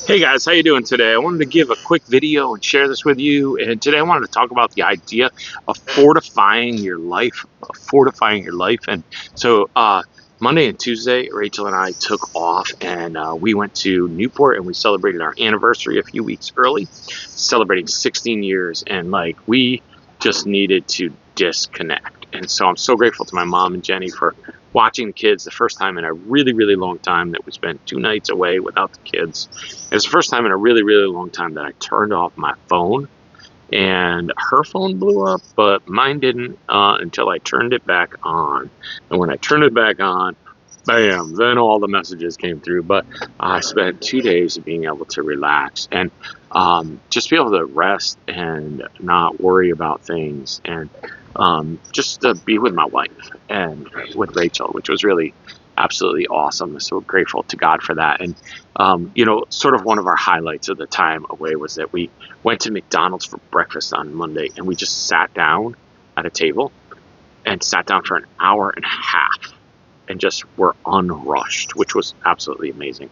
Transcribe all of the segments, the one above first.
Hey guys, how you doing today? I wanted to give a quick video and share this with you. And today I wanted to talk about the idea of fortifying your life, And Monday and Tuesday, Rachel and I took off and we went to Newport and we celebrated our anniversary a few weeks early, celebrating 16 years. And we just needed to disconnect. And so I'm so grateful to my mom and Jenny for watching the kids the first time in a really, really long time that we spent 2 nights away without the kids. It was the first time in a really, really long time that I turned off my phone, and her phone blew up, but mine didn't until I turned it back on. And when I turned it back on, bam, then all the messages came through. But I spent 2 days of being able to relax and just be able to rest and not worry about things, and just to be with my wife and with Rachel, which was really absolutely awesome. I'm so grateful to God for that. And sort of one of our highlights of the time away was that we went to McDonald's for breakfast on Monday, and we just sat down at a table and sat down for an hour and a half and just were unrushed, which was absolutely amazing.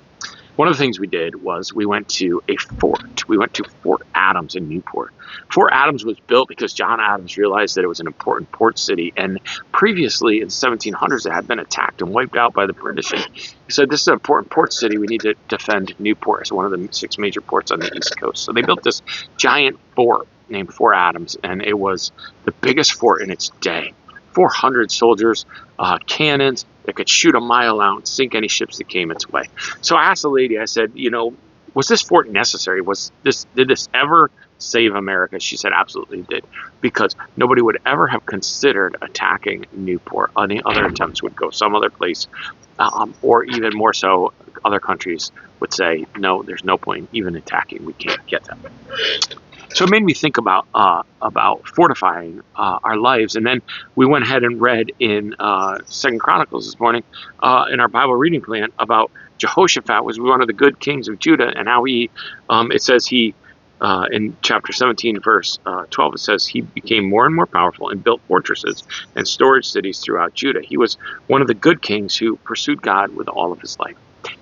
One of the things we did was we went to a fort. We went to Fort Adams in Newport. Fort Adams was built because John Adams realized that it was an important port city, and previously in the 1700s it had been attacked and wiped out by the British. And he said, this is an important port city. We need to defend Newport as one of the 6 major ports on the East Coast. So they built this giant fort named Fort Adams, and it was the biggest fort in its day. 400 soldiers, cannons that could shoot a mile out and sink any ships that came its way. So I asked the lady, I said, was this fort necessary? Did this ever save America? She said, absolutely it did, because nobody would ever have considered attacking Newport. Any other attempts would go some other place, or even more so, other countries would say, no, there's no point even attacking. We can't get them. So it made me think about fortifying our lives. And then we went ahead and read in 2 Chronicles this morning in our Bible reading plan about Jehoshaphat was one of the good kings of Judah, and how it says in chapter 17, verse 12, it says he became more and more powerful and built fortresses and storage cities throughout Judah. He was one of the good kings who pursued God with all of his life.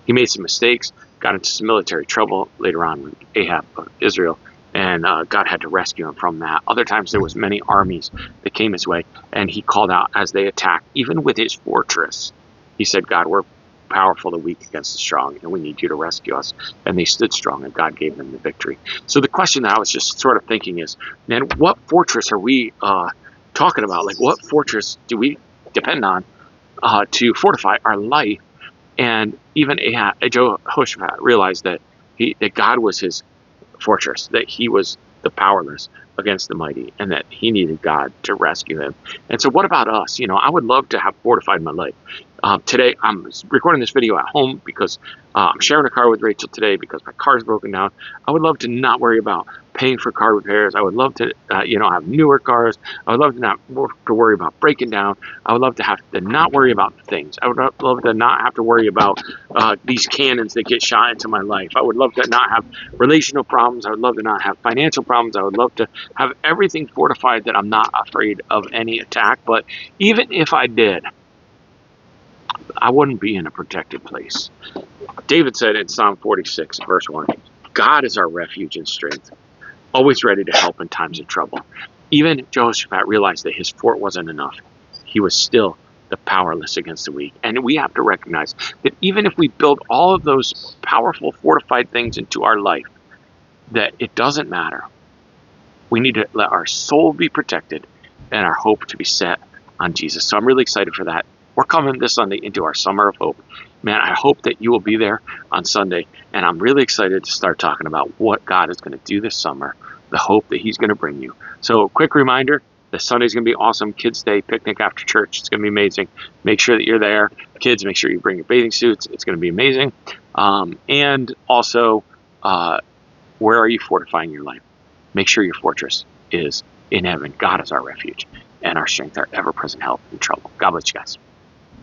He made some mistakes, got into some military trouble later on with Ahab of Israel, and God had to rescue him from that. Other times there was many armies that came his way, and he called out as they attacked, even with his fortress. He said, God, we're powerful, the weak against the strong, and we need you to rescue us. And they stood strong, and God gave them the victory. So the question that I was just sort of thinking is, man, what fortress are we talking about? Like, what fortress do we depend on to fortify our life? And even Jehoshaphat realized that God was his fortress, that he was the powerless against the mighty, and that he needed God to rescue him. And so what about us? I would love to have fortified my life. Today, I'm recording this video at home because I'm sharing a car with Rachel today because my car is broken down. I would love to not worry about paying for car repairs. I would love to, have newer cars. I would love to not have to worry about breaking down. I would love to have to not worry about things. I would love to not have to worry about these cannons that get shot into my life. I would love to not have relational problems. I would love to not have financial problems. I would love to have everything fortified that I'm not afraid of any attack. But even if I did, I wouldn't be in a protected place. David said in Psalm 46, verse 1, God is our refuge and strength, always ready to help in times of trouble. Even Jehoshaphat realized that his fort wasn't enough. He was still the powerless against the weak. And we have to recognize that even if we build all of those powerful, fortified things into our life, that it doesn't matter. We need to let our soul be protected and our hope to be set on Jesus. So I'm really excited for that. We're coming this Sunday into our Summer of Hope. Man, I hope that you will be there on Sunday, and I'm really excited to start talking about what God is going to do this summer, the hope that he's going to bring you. So quick reminder, this Sunday's going to be awesome. Kids' Day, picnic after church. It's going to be amazing. Make sure that you're there. Kids, make sure you bring your bathing suits. It's going to be amazing. And also, where are you fortifying your life? Make sure your fortress is in heaven. God is our refuge and our strength, our ever-present help in trouble. God bless you guys.